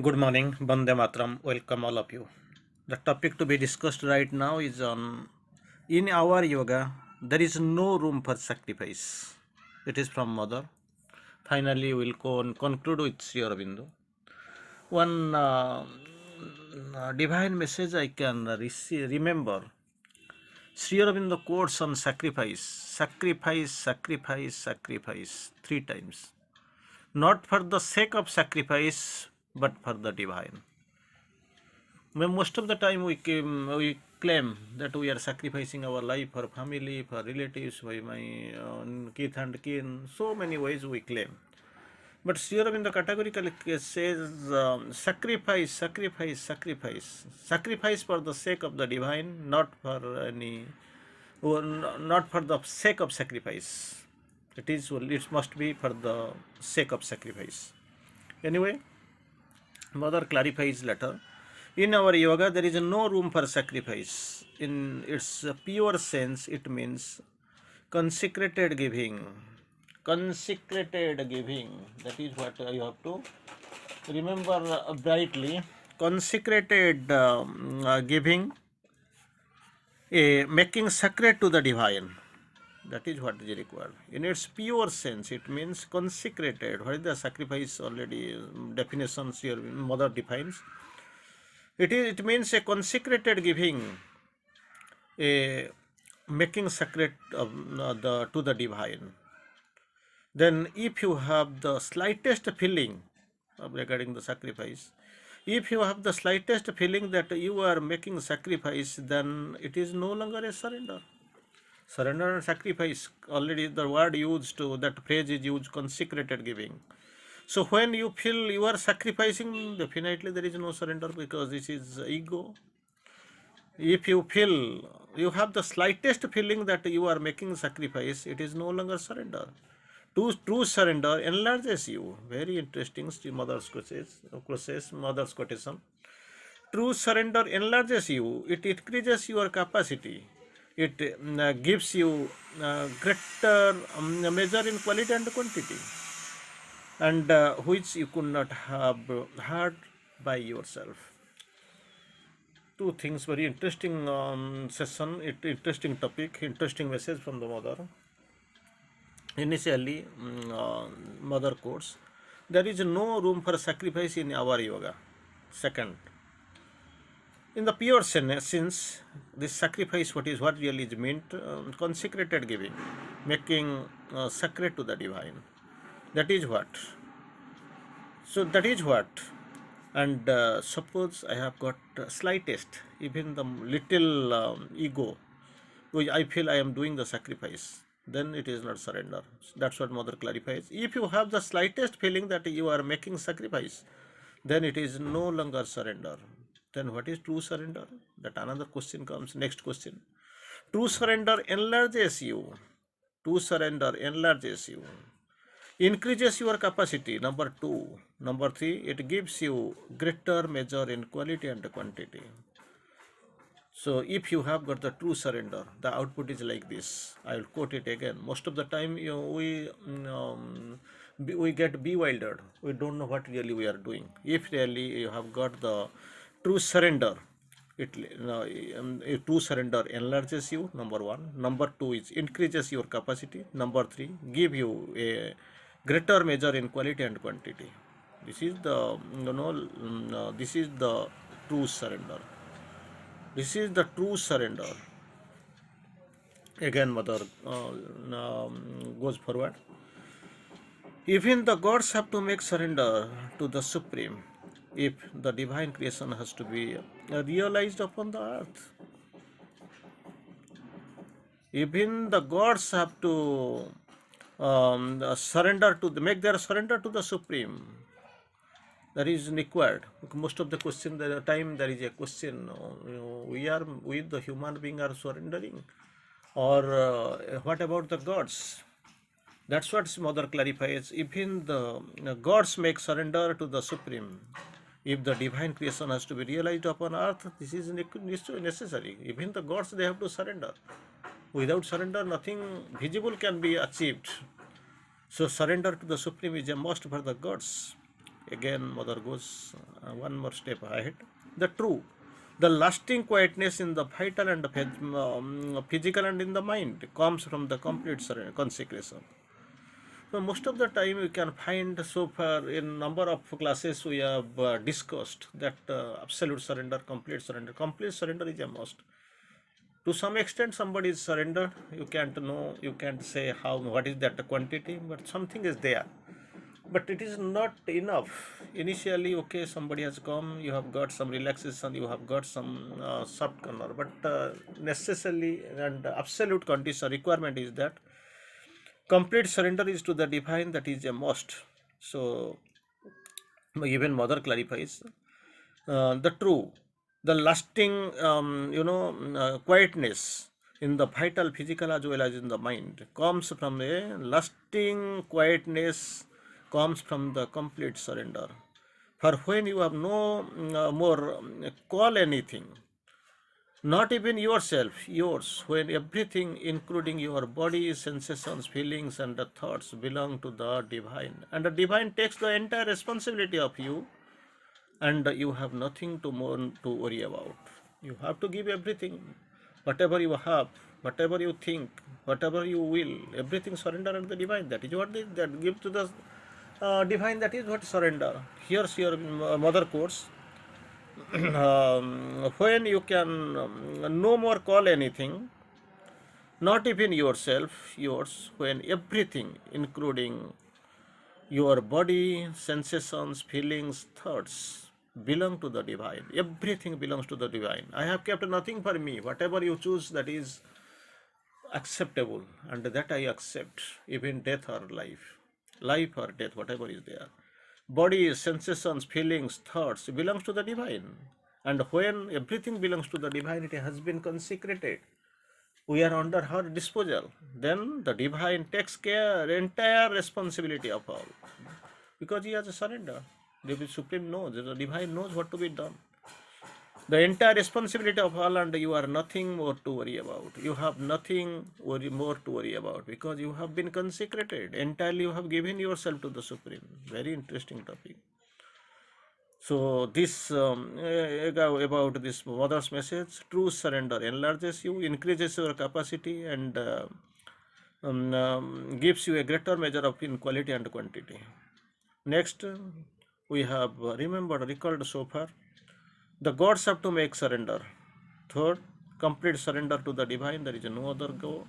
Good morning, Bande Matram. Welcome all of you. The topic to be discussed right now is on in our yoga there is no room for sacrifice. It is from Mother. Finally, we'll conclude with Sri Aurobindo. One divine message I can remember. Sri Aurobindo quotes on sacrifice, sacrifice, sacrifice, sacrifice, three times. Not for the sake of sacrifice, but for the divine. Most of the time we claim that we are sacrificing our life for family, for relatives, for my kith and kin. So many ways we claim. But Sri Aurobindo categorically says sacrifice, sacrifice, sacrifice, sacrifice for the sake of the divine, not for any, not for the sake of sacrifice. It must be for the sake of sacrifice. Anyway, Mother clarifies later. In our yoga, there is no room for sacrifice. In its pure sense, it means consecrated giving. Consecrated giving. That is what you have to remember brightly. Consecrated giving, making sacred to the divine. That is what is required. In its pure sense, it means consecrated. What is the sacrifice already definitions here Mother defines? It means a consecrated giving, a making sacred to the divine. Then, if you have the slightest feeling regarding the sacrifice, if you have the slightest feeling that you are making sacrifice, then it is no longer a surrender. Surrender and sacrifice, already the word used to that phrase is used, consecrated giving. So when you feel you are sacrificing, definitely there is no surrender because this is ego. If you feel you have the slightest feeling that you are making sacrifice, it is no longer surrender. True surrender enlarges you. Very interesting, Mother's quotation. True surrender enlarges you. It increases your capacity. It gives you greater measure in quality and quantity, and which you could not have heard by yourself. Two things, very interesting session, interesting topic, interesting message from the Mother. Initially, Mother quotes, there is no room for sacrifice in our yoga. Second, in the pure sense, this sacrifice, what really is meant, consecrated giving, making sacred to the divine. That is what. So that is what. And suppose I have got slightest, even the little ego, which I feel I am doing the sacrifice, then it is not surrender. That's what Mother clarifies. If you have the slightest feeling that you are making sacrifice, then it is no longer surrender. Then what is true surrender? That another question comes. Next question. True surrender enlarges you. True surrender enlarges you. Increases your capacity. Number two. Number three, it gives you greater measure in quality and quantity. So if you have got the true surrender, the output is like this. I will quote it again. Most of the time, we get bewildered. We don't know what really we are doing. If really you have got the true surrender, a true surrender enlarges you. Number one. Number two is increases your capacity. Number three, give you a greater measure in quality and quantity. This is the this is the true surrender. This is the true surrender. Again, Mother goes forward. Even the gods have to make surrender to the Supreme if the divine creation has to be realized upon the earth. Even the gods have to make their surrender to the Supreme. That is required. Most of the question, the time there is a question, we the human being are surrendering, or what about the gods? That's what Mother clarifies. Even the gods make surrender to the Supreme. If the divine creation has to be realized upon earth, this is necessary. Even the gods, they have to surrender. Without surrender, nothing visible can be achieved. So surrender to the Supreme is a must for the gods. Again, mother goes one more step ahead. The true, the lasting quietness in the vital and the physical and in the mind comes from the complete consecration. So most of the time we can find, so far in number of classes we have discussed that absolute surrender, complete surrender. Complete surrender is a must. To some extent somebody is surrendered, you can't know, you can't say how, what is that quantity, but something is there. But it is not enough. Initially, okay, somebody has come, you have got some relaxation, you have got some soft corner, but necessarily and absolute condition requirement is that complete surrender is to the divine, that is a must. So even mother clarifies the true, the lasting, quietness in the vital, physical as well as in the mind comes from a lasting quietness, comes from the complete surrender. For when you have no more call anything, not even yourself, yours, when everything, including your body, sensations, feelings, and the thoughts, belong to the divine, and the divine takes the entire responsibility of you, and you have nothing to more to worry about. You have to give everything, whatever you have, whatever you think, whatever you will, everything surrender unto the divine. That is what that give to the divine. That is what surrender. Here's your mother quotes. When you can no more call anything, not even yourself, yours, when everything, including your body, sensations, feelings, thoughts, belong to the divine. Everything belongs to the divine. I have kept nothing for me. Whatever you choose, that is acceptable, and that I accept, even death or life or death, whatever is there. Body, sensations, feelings, thoughts belongs to the divine. And when everything belongs to the divine, it has been consecrated. We are under her disposal. Then the divine takes care, entire responsibility of all. Because he has a surrender. The Supreme knows, the divine knows what to be done. The entire responsibility of all, and you are nothing more to worry about. You have nothing more to worry about, because you have been consecrated. Entirely you have given yourself to the Supreme. Very interesting topic. So this about this mother's message, true surrender enlarges you, increases your capacity, and gives you a greater measure of in quality and quantity. Next, we have recalled so far, the gods have to make surrender. Third, complete surrender to the divine. There is no other go.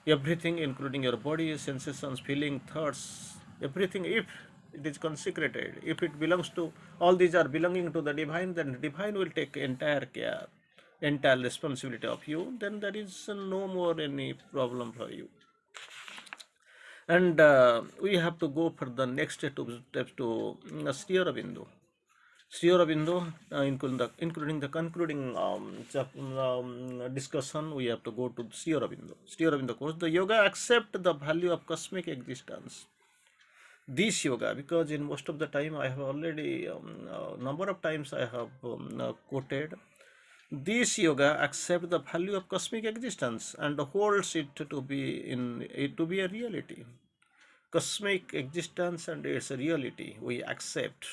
Everything, including your body, sensations, feeling, thoughts, everything, if it is consecrated, if it belongs to, all these are belonging to the divine, then the divine will take entire care, entire responsibility of you. Then there is no more any problem for you. And we have to go for the next steps to Sri Aurobindo. Sri Aurobindo, including the concluding discussion, we have to go to Sri Aurobindo. Sri Aurobindo quotes, the yoga accept the value of cosmic existence. This yoga, because in most of the time I have already, number of times I have quoted, this yoga accept the value of cosmic existence and holds it to be a reality. Cosmic existence and its reality, we accept.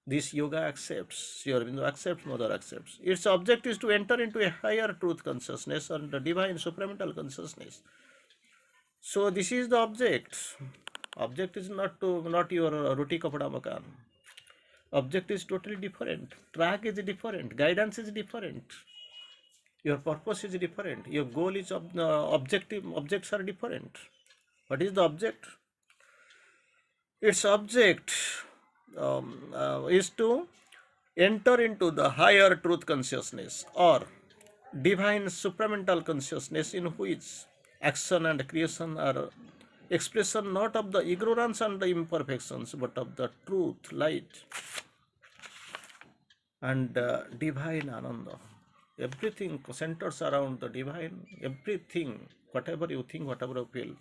This yoga accepts, Sri Aurobindo accepts, mother accepts. Its object is to enter into a higher truth consciousness and the divine supramental consciousness. So this is the object. Object is not your roti kapda makan. Object is totally different. Track is different. Guidance is different. Your purpose is different. Your goal is objects are different. What is the object? Its object is to enter into the higher truth consciousness or divine supramental consciousness, in which action and creation are expression not of the ignorance and the imperfections, but of the truth, light, and divine ananda. Everything centers around the divine. Everything, whatever you think, whatever you feel.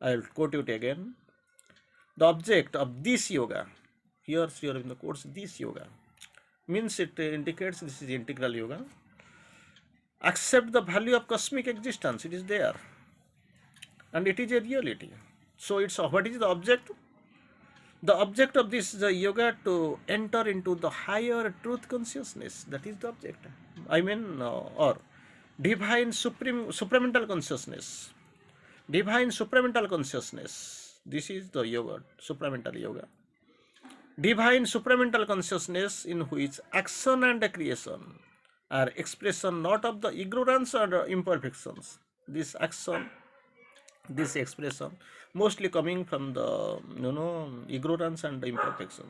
I will quote it again. The object of this yoga, here Sri Aurobindo quotes this yoga, means it indicates this is integral yoga. Accept the value of cosmic existence. It is there, and it is a reality. So it's what is the object? The object of this yoga to enter into the higher truth consciousness. That is the object. I mean, or divine supramental consciousness. Divine supramental consciousness. This is the yoga, supramental yoga. Divine supramental consciousness in which action and creation are expression not of the ignorance or imperfections. This action, this expression, mostly coming from the ignorance and the imperfection,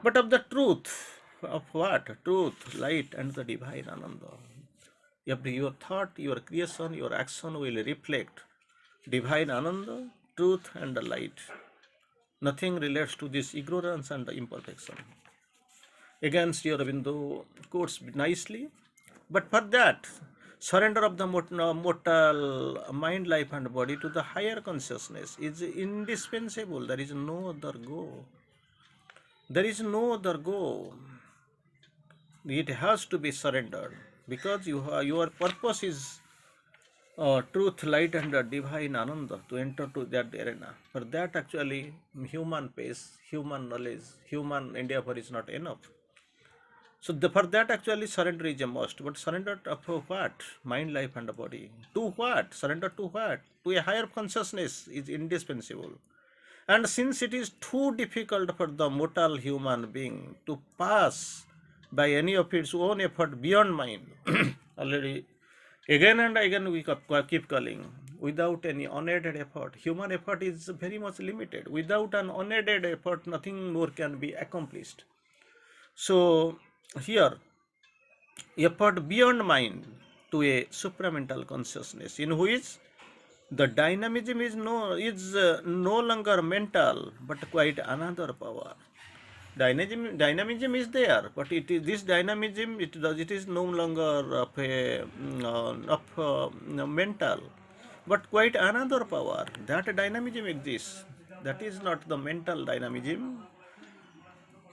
but of the truth of what? Truth, light, and the divine Ananda. Your thought, your creation, your action will reflect divine Ananda, truth, and the light. Nothing relates to this ignorance and the imperfection. Again, Sri Aurobindo quotes nicely, but for that, surrender of the mortal mind, life, and body to the higher consciousness is indispensable. There is no other go. There is no other go. It has to be surrendered because your purpose is truth, light, and divine Ananda to enter to that arena. For that, actually, human pace, human knowledge, human endeavor is not enough. So for that, actually, surrender is a must. But surrender for what? Mind, life, and body. To what? Surrender to what? To a higher consciousness is indispensable. And since it is too difficult for the mortal human being to pass by any of its own effort beyond mind, already again and again we keep calling, without any unaided effort. Human effort is very much limited. Without an unaided effort, nothing more can be accomplished. So here, effort beyond mind to a supramental consciousness in which the dynamism is no longer mental but quite another power. Dynamism is there, but this dynamism it is no longer mental, but quite another power. That dynamism exists. That is not the mental dynamism.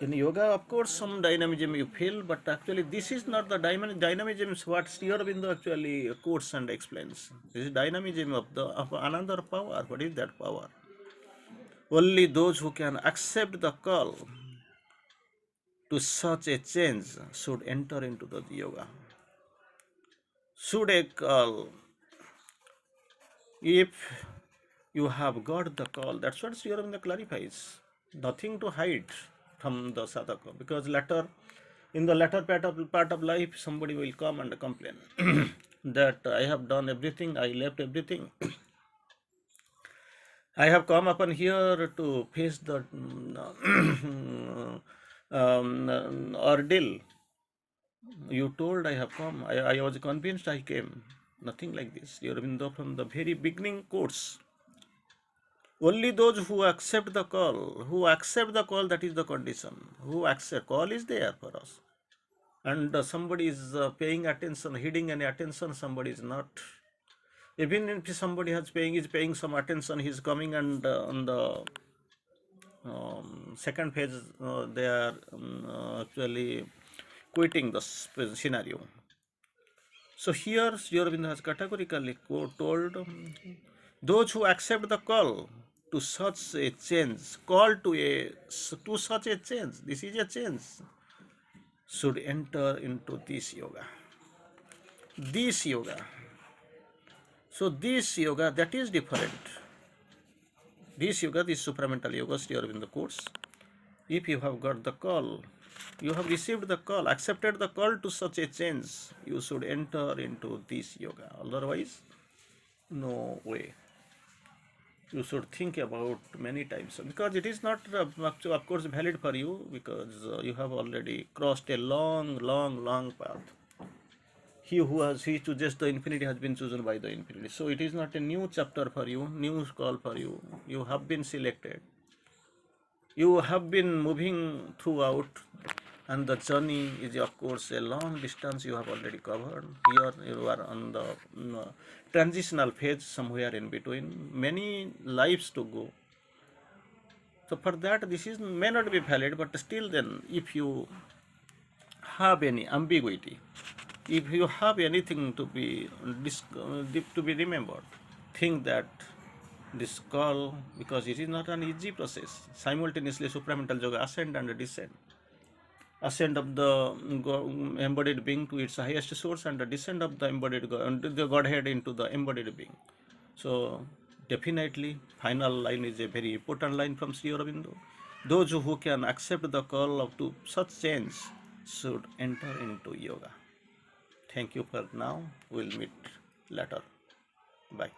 In yoga, of course, some dynamism you feel, but actually this is not the dynamism what Sri Aurobindo actually quotes and explains. This is dynamism of another power. What is that power? Only those who can accept the call to such a change should enter into the yoga. Should a call, if you have got the call, that's what Sri Aurobindo clarifies. Nothing to hide from the sadhaka, because in the latter part of life, somebody will come and complain that I have done everything, I left everything. I have come upon here to face the ordeal. You told I have come. I was convinced I came. Nothing like this. Sri Aurobindo from the very beginning quotes. Only those who accept the call, that is the condition. Who accept, call is there for us. And somebody is paying attention, heeding any attention, somebody is not. Even if somebody is paying some attention, he is coming, and on the second phase, they are actually quitting the scenario. So here Sri Aurobindo has categorically told those who accept the call to such a change, to such a change, this is a change, should enter into this yoga. This yoga. So this yoga, that is different. This yoga, this supramental yoga, Sri Aurobindo quotes, if you have got the call, you have received the call, accepted the call to such a change, you should enter into this yoga. Otherwise, no way. You should think about many times, because it is not, of course, valid for you, because you have already crossed a long path. He chooses the infinity has been chosen by the infinity. So it is not a new chapter for you, new call for you. You have been selected. You have been moving throughout, and the journey is, of course, a long distance you have already covered. Here you are on the transitional phase, somewhere in between, many lives to go. So for that, this may not be valid, but still then, if you have any ambiguity, if you have anything to be remembered, think that this call, because it is not an easy process. Simultaneously, supramental yoga ascend and descend. Ascent of the embodied being to its highest source, and the descent of the the Godhead into the embodied being. So definitely, final line is a very important line from Sri Aurobindo. Those who can accept the call of to such change should enter into yoga. Thank you for now. We'll meet later. Bye.